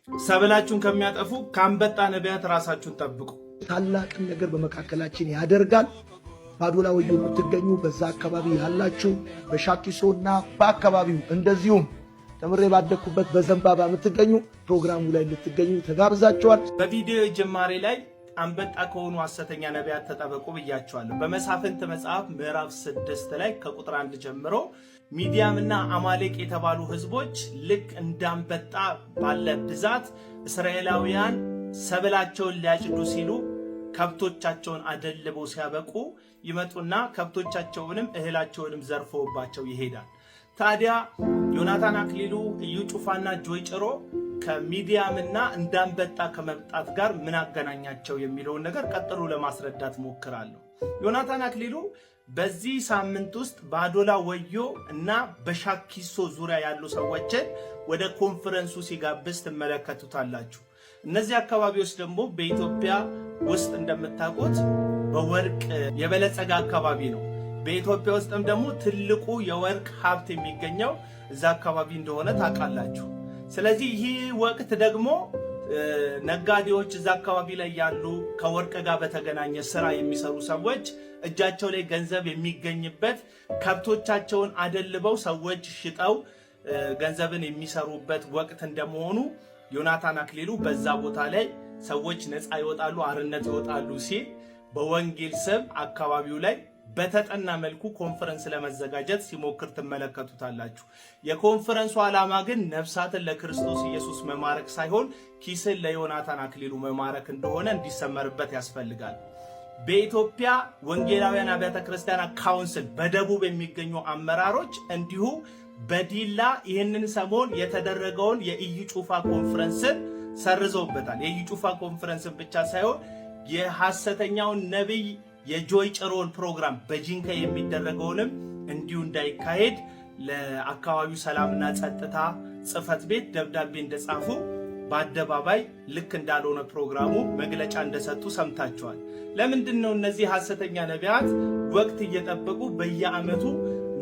ሰብላችሁን ከሚያጠፉ ከአንበጣ ነቢያት ራሳችሁን ጠብቁ። ታላቅን ነገር በመካከላችን ያደርጋል። ባዶላ ወዮ የምትገኙ በዛ አካባቢ ያላችሁ በሻኪሶና በአካባቢው እንደዚሁም ተምሬ ባደኩበት በዘንባባ የምትገኙ ፕሮግራሙ ላይ ልትገኙ ተጋብዛችኋል። በቪዲዮ ጅማሬ ላይ አንበጣ ከሆኑ ሐሰተኛ ነቢያት ተጠበቁ ብያችኋለሁ። በመሳፍንት መጽሐፍ ምዕራፍ 6 ላይ ከቁጥር 1 ጀምሮ ሚዲያምና አማሌቅ የተባሉ ህዝቦች ልክ እንዳንበጣ ባለ ብዛት እስራኤላውያን ሰብላቸውን ሊያጭዱ ሲሉ ከብቶቻቸውን አደልበው ሲያበቁ ይመጡና ከብቶቻቸውንም እህላቸውንም ዘርፈውባቸው ይሄዳል። ታዲያ ዮናታን አክሊሉ፣ እዩ ጩፋና ጆይ ጭሮ ከሚዲያምና እንዳንበጣ ከመምጣት ጋር ምን አገናኛቸው የሚለውን ነገር ቀጥሎ ለማስረዳት ሞክራለሁ። ዮናታን አክሊሉ በዚህ ሳምንት ውስጥ ባዶላ ወዮ እና በሻኪሶ ዙሪያ ያሉ ሰዎችን ወደ ኮንፈረንሱ ሲጋብዝ ትመለከቱታላችሁ። እነዚህ አካባቢዎች ደግሞ በኢትዮጵያ ውስጥ እንደምታውቁት በወርቅ የበለጸገ አካባቢ ነው። በኢትዮጵያ ውስጥም ደግሞ ትልቁ የወርቅ ሀብት የሚገኘው እዛ አካባቢ እንደሆነ ታውቃላችሁ። ስለዚህ ይህ ወቅት ደግሞ ነጋዴዎች እዛ አካባቢ ላይ ያሉ ከወርቅ ጋር በተገናኘ ስራ የሚሰሩ ሰዎች እጃቸው ላይ ገንዘብ የሚገኝበት ከብቶቻቸውን አደልበው ሰዎች ሽጠው ገንዘብን የሚሰሩበት ወቅት እንደመሆኑ ዮናታን አክሊሉ በዛ ቦታ ላይ ሰዎች ነፃ ይወጣሉ፣ አርነት ይወጣሉ ሲል በወንጌል ስም አካባቢው ላይ በተጠና መልኩ ኮንፈረንስ ለመዘጋጀት ሲሞክር ትመለከቱታላችሁ። የኮንፈረንሱ ዓላማ ግን ነፍሳትን ለክርስቶስ ኢየሱስ መማረክ ሳይሆን ኪስን ለዮናታን አክሊሉ መማረክ እንደሆነ እንዲሰመርበት ያስፈልጋል። በኢትዮጵያ ወንጌላውያን አብያተ ክርስቲያናት ካውንስል በደቡብ የሚገኙ አመራሮች እንዲሁ በዲላ ይህንን ሰሞን የተደረገውን የኢዩ ጩፋ ኮንፈረንስን ሰርዘውበታል። የኢዩ ጩፋ ኮንፈረንስን ብቻ ሳይሆን የሐሰተኛውን ነቢይ የጆይ ጭሮን ፕሮግራም በጂንካ የሚደረገውንም እንዲሁ እንዳይካሄድ ለአካባቢው ሰላምና ጸጥታ ጽሕፈት ቤት ደብዳቤ እንደጻፉ በአደባባይ ልክ እንዳልሆነ ፕሮግራሙ መግለጫ እንደሰጡ ሰምታችኋል። ለምንድን ነው እነዚህ ሐሰተኛ ነቢያት ወቅት እየጠበቁ በየዓመቱ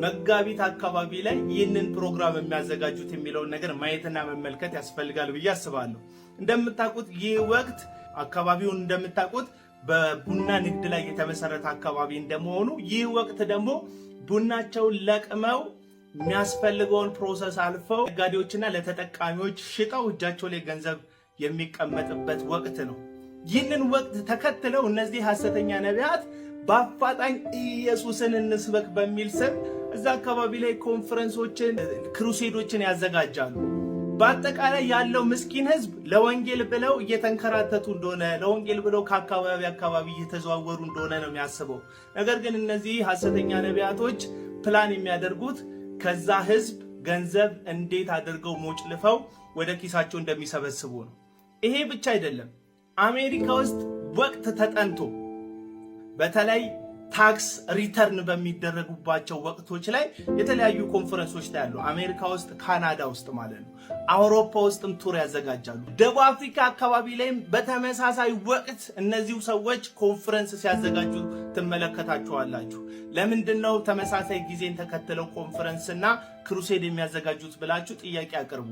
መጋቢት አካባቢ ላይ ይህንን ፕሮግራም የሚያዘጋጁት የሚለውን ነገር ማየትና መመልከት ያስፈልጋል ብዬ አስባለሁ። እንደምታውቁት ይህ ወቅት አካባቢውን እንደምታውቁት በቡና ንግድ ላይ የተመሰረተ አካባቢ እንደመሆኑ ይህ ወቅት ደግሞ ቡናቸውን ለቅመው የሚያስፈልገውን ፕሮሰስ አልፈው ነጋዴዎችና ለተጠቃሚዎች ሽጠው እጃቸው ላይ ገንዘብ የሚቀመጥበት ወቅት ነው። ይህንን ወቅት ተከትለው እነዚህ ሐሰተኛ ነቢያት በአፋጣኝ ኢየሱስን እንስበክ በሚል ስም እዛ አካባቢ ላይ ኮንፈረንሶችን፣ ክሩሴዶችን ያዘጋጃሉ። በአጠቃላይ ያለው ምስኪን ህዝብ ለወንጌል ብለው እየተንከራተቱ እንደሆነ፣ ለወንጌል ብለው ከአካባቢ እየተዘዋወሩ እንደሆነ ነው የሚያስበው። ነገር ግን እነዚህ ሐሰተኛ ነቢያቶች ፕላን የሚያደርጉት ከዛ ህዝብ ገንዘብ እንዴት አድርገው ሞጭልፈው ወደ ኪሳቸው እንደሚሰበስቡ ነው። ይሄ ብቻ አይደለም። አሜሪካ ውስጥ ወቅት ተጠንቶ በተለይ ታክስ ሪተርን በሚደረጉባቸው ወቅቶች ላይ የተለያዩ ኮንፈረንሶች ላይ ያሉ አሜሪካ ውስጥ፣ ካናዳ ውስጥ ማለት ነው። አውሮፓ ውስጥም ቱር ያዘጋጃሉ። ደቡብ አፍሪካ አካባቢ ላይም በተመሳሳይ ወቅት እነዚሁ ሰዎች ኮንፈረንስ ሲያዘጋጁ ትመለከታቸዋላችሁ። ለምንድን ነው ተመሳሳይ ጊዜን ተከትለው ኮንፈረንስና ክሩሴድ የሚያዘጋጁት ብላችሁ ጥያቄ አቅርቡ።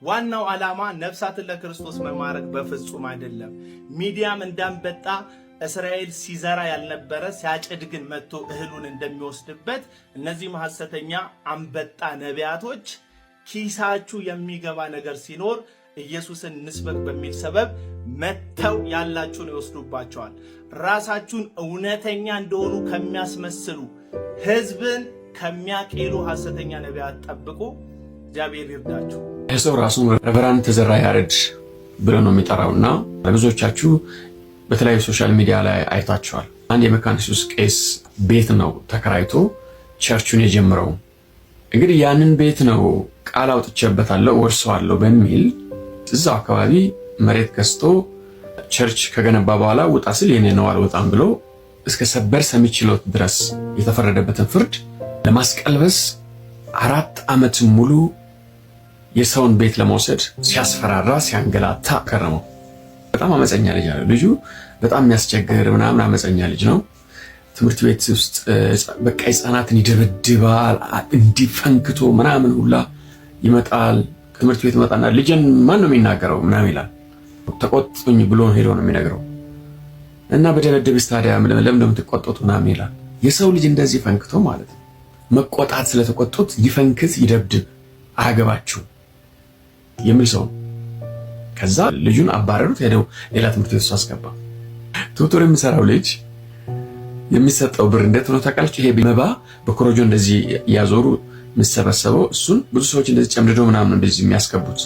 ዋናው ዓላማ ነፍሳትን ለክርስቶስ መማረክ በፍጹም አይደለም። ሚዲያም እንዳንበጣ እስራኤል ሲዘራ ያልነበረ ሲያጭድ ግን መጥቶ እህሉን እንደሚወስድበት እነዚህ ሐሰተኛ አንበጣ ነቢያቶች ኪሳችሁ የሚገባ ነገር ሲኖር ኢየሱስን ንስበክ በሚል ሰበብ መተው ያላችሁን ይወስዱባቸዋል። ራሳችሁን እውነተኛ እንደሆኑ ከሚያስመስሉ ህዝብን ከሚያቄሉ ሐሰተኛ ነቢያት ጠብቁ። እግዚአብሔር ይርዳችሁ። ሰው ራሱን ረቨራንድ ተዘራ ያሬድ ብሎ ነው የሚጠራውና ብዙዎቻችሁ በተለያዩ ሶሻል ሚዲያ ላይ አይታችኋል። አንድ የመካነ ኢየሱስ ቄስ ቤት ነው ተከራይቶ ቸርቹን የጀመረው። እንግዲህ ያንን ቤት ነው ቃል አውጥቼበታለሁ ወርሰዋለሁ በሚል እዛው አካባቢ መሬት ገዝቶ ቸርች ከገነባ በኋላ ውጣ ሲል የኔ ነው አልወጣም ብሎ እስከ ሰበር ሰሚ ችሎት ድረስ የተፈረደበትን ፍርድ ለማስቀልበስ 4 ዓመት ሙሉ የሰውን ቤት ለመውሰድ ሲያስፈራራ ሲያንገላታ ከረመው። በጣም አመፀኛ ልጅ ነው ልጁ። በጣም የሚያስቸግር ምናምን አመፀኛ ልጅ ነው። ትምህርት ቤት ውስጥ በቃ ህፃናትን ይደበድባል፣ እንዲፈንክቶ ምናምን ሁላ ይመጣል። ትምህርት ቤት መጣና ልጅን ማን ነው የሚናገረው ምናምን ይላል። ተቆጥኝ ብሎ ሄዶ ነው የሚነግረው። እና በደበደብስ ታዲያ ለምን እንደምትቆጡት ምናምን ይላል። የሰው ልጅ እንደዚህ ፈንክቶ ማለት ነው መቆጣት ስለተቆጡት ይፈንክት ይደብድብ አያገባችሁ የሚል ሰው። ከዛ ልጁን አባረሩት። ሄደው ሌላ ትምህርት ቤት አስገባ። ቱቶር የሚሰራው ልጅ የሚሰጠው ብር እንዴት ነው ታውቃላችሁ? ይሄ መባ በኮረጆ እንደዚህ ያዞሩ የሚሰበሰበው እሱን ብዙ ሰዎች እንደዚህ ጨምድዶ ምናምን እንደዚህ የሚያስገቡት።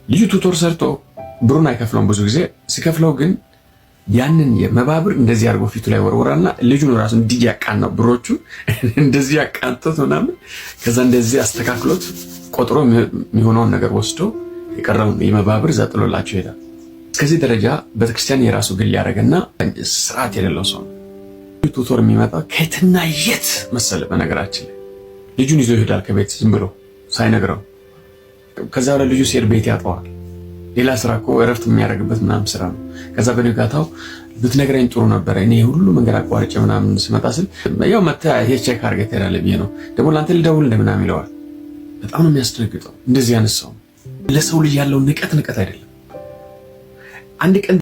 ልጁ ቱቶር ሰርቶ ብሩን አይከፍለውም። ብዙ ጊዜ ሲከፍለው ግን ያንን የመባ ብር እንደዚህ አድርጎ ፊቱ ላይ ወርወራና ልጁን ራሱ እንዲህ ያቃናው ብሮቹ እንደዚህ ያቃንቶት ምናምን ከዛ እንደዚህ አስተካክሎት ቆጥሮ የሚሆነውን ነገር ወስዶ የቀረውን የመባ ብር ዘጥሎላቸው ይሄዳል። እስከዚህ ደረጃ ቤተክርስቲያን የራሱ ግል ያደረገና ስርዓት የሌለው ሰው ነው። ቱቶር የሚመጣው ከየትና የት መሰለ። በነገራችን ላይ ልጁን ይዞ ይሄዳል ከቤት ዝም ብሎ ሳይነግረው። ከዛ በኋላ ልጁ ሲሄድ ቤት ያጠዋል። ሌላ ስራ እኮ እረፍት የሚያደርግበት ምናምን ስራ ነው። ከዛ በነጋታው ብትነግረኝ ጥሩ ነበረ እኔ ሁሉ መንገድ አቋርጬ ምናምን ስመጣ ስል ያው መታ ይሄ ቼክ አድርገህ ትሄዳለህ ብዬ ነው ደግሞ ለአንተ ልደውል እንደምናምን ይለዋል። በጣም ነው የሚያስደነግጠው። እንደዚህ ያነሳው ለሰው ልጅ ያለው ንቀት አይደለም። አንድ ቀን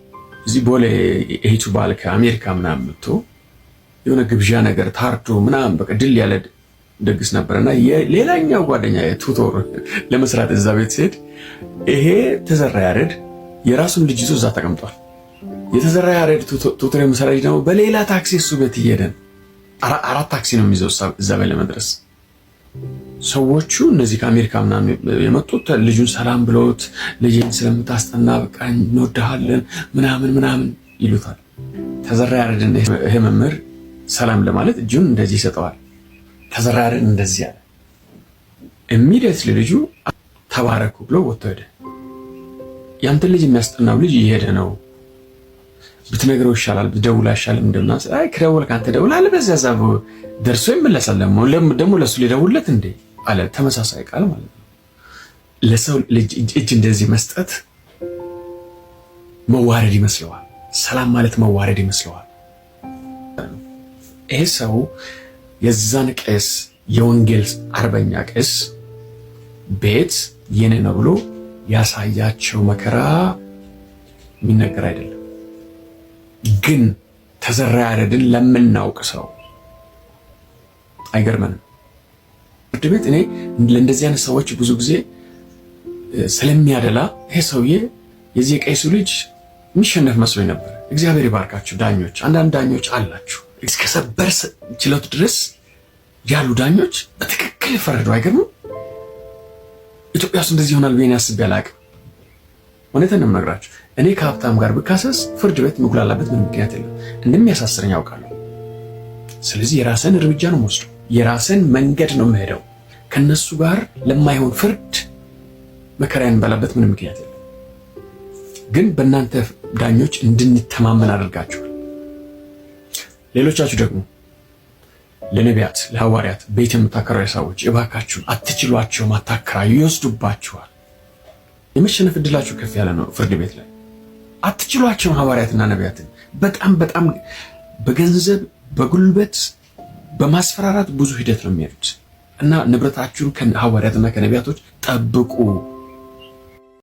እዚህ ቦሌ እህቱ ባል ከአሜሪካ ምናምን መጥቶ የሆነ ግብዣ ነገር ታርዶ ምናምን በቃ ድል ያለ ደግስ ነበርና ሌላኛው ጓደኛ ቱቶር ለመስራት እዛ ቤት ሲሄድ ይሄ ተዘራ ያሬድ የራሱን ልጅ ይዞ እዛ ተቀምጧል። የተዘራ ያሬድ ቱቶር የምሰራ ልጅ ደግሞ በሌላ ታክሲ እሱ ቤት እየሄደን 4 ታክሲ ነው የሚይዘው እዛ ቤት ለመድረስ። ሰዎቹ እነዚህ ከአሜሪካ ምናምን የመጡት ልጁን ሰላም ብለውት ልጅን ስለምታስጠና በቃ እንወድሃለን ምናምን ይሉታል። ተዘራ ያሬድን ይሄ መምህር ሰላም ለማለት እጁን እንደዚህ ይሰጠዋል። ተዘራ ያሬድ እንደዚህ ያለ ኢሚዲየትሊ ልጁ ተባረኩ ብሎ ወጥቶ ሄደ። ያንተን ልጅ የሚያስጠናው ልጅ እየሄደ ነው ብትነግረው ይሻላል ብትደውል አይሻልም? እንደምናስ አይ ከደውል ካንተ ደውላል በዚያ ዛብ ደርሶ ይመለሳል። ደግሞ ለሱ ሊደውልለት እንዴ አለ። ተመሳሳይ ቃል ማለት ነው። ለሰው ልጅ እጅ እንደዚህ መስጠት መዋረድ ይመስለዋል። ሰላም ማለት መዋረድ ይመስለዋል። ይሄ ሰው የዛን ቄስ የወንጌል አርበኛ ቄስ ቤት የኔ ነው ብሎ ያሳያቸው መከራ የሚነገር አይደለም። ግን ተዘራ ያሬድን ለምናውቅ ሰው አይገርመንም። ፍርድ ቤት እኔ ለእንደዚህ አይነት ሰዎች ብዙ ጊዜ ስለሚያደላ ይሄ ሰውዬ የዚህ የቄሱ ልጅ የሚሸነፍ መስሎኝ ነበር። እግዚአብሔር ይባርካችሁ ዳኞች። አንዳንድ ዳኞች አላችሁ እስከ ሰበር ችሎት ድረስ ያሉ ዳኞች በትክክል ይፈረዱ። አይገርምም? ኢትዮጵያ ውስጥ እንደዚህ ይሆናል ብዬ አስቤ አላቅም። እውነቴን ነው የምነግራችሁ። እኔ ከሀብታም ጋር ብካሰስ ፍርድ ቤት መጉላላበት ምን ምክንያት የለም። እንደሚያሳስረኝ ያውቃለሁ። ስለዚህ የራስን እርምጃ ነው የምወስደው፣ የራስን መንገድ ነው የምሄደው። ከነሱ ጋር ለማይሆን ፍርድ መከራዬን እንበላበት ምን ምክንያት የለም። ግን በእናንተ ዳኞች እንድንተማመን አድርጋችኋል። ሌሎቻችሁ ደግሞ ለነቢያት ለሐዋርያት ቤት የምታከራዩ ሰዎች እባካችሁን አትችሏቸውም፣ አታከራዩ፣ ይወስዱባችኋል። የመሸነፍ እድላችሁ ከፍ ያለ ነው። ፍርድ ቤት ላይ አትችሏቸውም። ሐዋርያትና ነቢያትን በጣም በገንዘብ በጉልበት በማስፈራራት ብዙ ሂደት ነው የሚሄዱት እና ንብረታችሁን ከሐዋርያትና ከነቢያቶች ጠብቁ።